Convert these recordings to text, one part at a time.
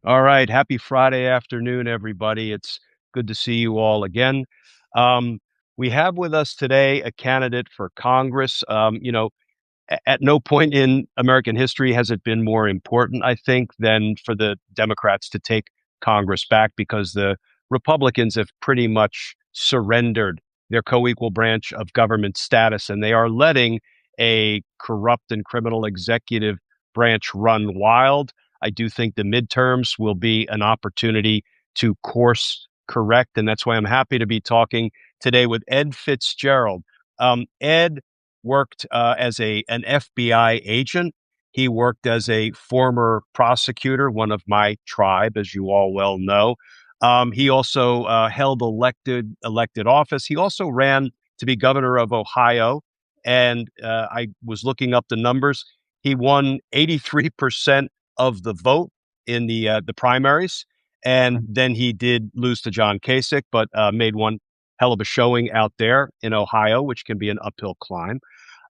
All right. Happy Friday afternoon, everybody. It's good to see you all again. Um, we have with us today a candidate for Congress. At no point in American history has it been more important, I think, than for the Democrats to take Congress back because the Republicans have pretty much surrendered their co-equal branch of government status, and they are letting a corrupt and criminal executive branch run wild. I do think the midterms will be an opportunity to course correct, and that's why I'm happy to be talking today with Ed FitzGerald. Ed worked as an FBI agent. He worked as a former prosecutor, one of my tribe, as you all well know. He also held elected office. He also ran to be governor of Ohio, and I was looking up the numbers. He won 83% of the vote in the primaries, and then he did lose to John Kasich, but made one hell of a showing out there in Ohio, which can be an uphill climb.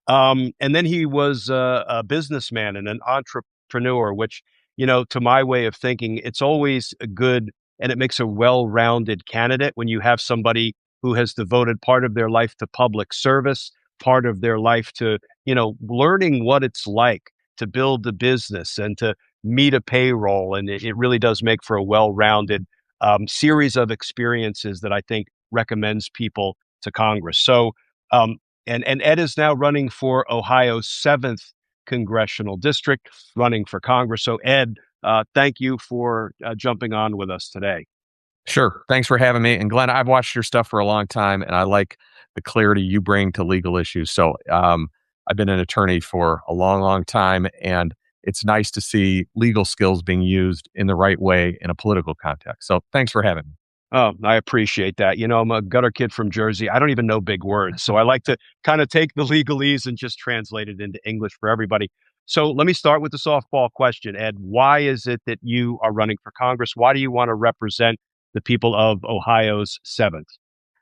And then he was a businessman and an entrepreneur, which, to my way of thinking, it's always a good and it makes a well-rounded candidate when you have somebody who has devoted part of their life to public service, part of their life to, learning what it's like to build a business and to meet a payroll. And it really does make for a well-rounded series of experiences that I think recommends people to Congress. And Ed is now running for Ohio's 7th congressional district, running for Congress. So, Ed, thank you for jumping on with us today. Sure. Thanks for having me. And Glenn, I've watched your stuff for a long time, and I like the clarity you bring to legal issues. I've been an attorney for a long, long time, and it's nice to see legal skills being used in the right way in a political context. So thanks for having me. Oh, I appreciate that. I'm a gutter kid from Jersey. I don't even know big words. So I like to kind of take the legalese and just translate it into English for everybody. So let me start with the softball question, Ed. Why is it that you are running for Congress? Why do you want to represent the people of Ohio's 7th?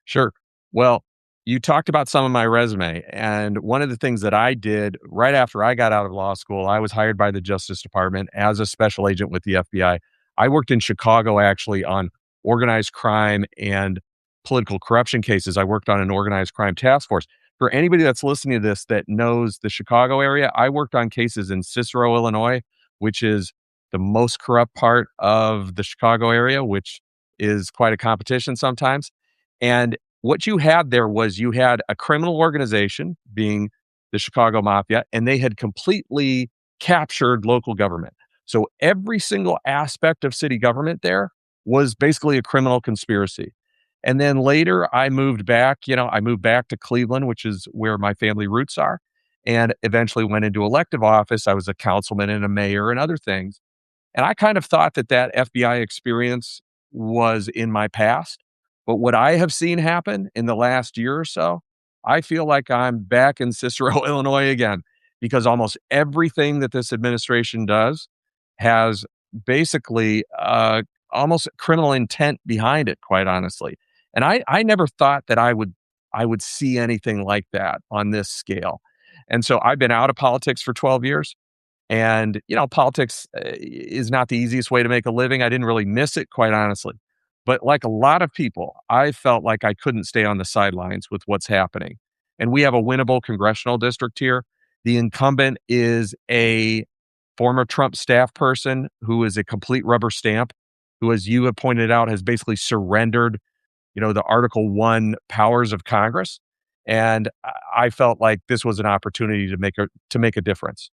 Sure. Well, you talked about some of my resume, and one of the things that I did right after I got out of law school, I was hired by the Justice Department as a special agent with the FBI. I worked in Chicago actually on organized crime and political corruption cases. I worked on an organized crime task force. For anybody that's listening to this that knows the Chicago area, I worked on cases in Cicero, Illinois, which is the most corrupt part of the Chicago area, which is quite a competition sometimes. And what you had there was you had a criminal organization, being the Chicago Mafia, and they had completely captured local government. So every single aspect of city government there was basically a criminal conspiracy. And then later I moved back to Cleveland, which is where my family roots are, and eventually went into elective office. I was a councilman and a mayor and other things. And I kind of thought that FBI experience was in my past. But what I have seen happen in the last year or so, I feel like I'm back in Cicero, Illinois again, because almost everything that this administration does has basically almost criminal intent behind it, quite honestly. And I never thought that I would see anything like that on this scale. And so I've been out of politics for 12 years. And, politics is not the easiest way to make a living. I didn't really miss it, quite honestly. But like a lot of people, I felt like I couldn't stay on the sidelines with what's happening. And we have a winnable congressional district here. The incumbent is a former Trump staff person who is a complete rubber stamp, who, as you have pointed out, has basically surrendered, the Article 1 powers of Congress. And I felt like this was an opportunity to make a difference.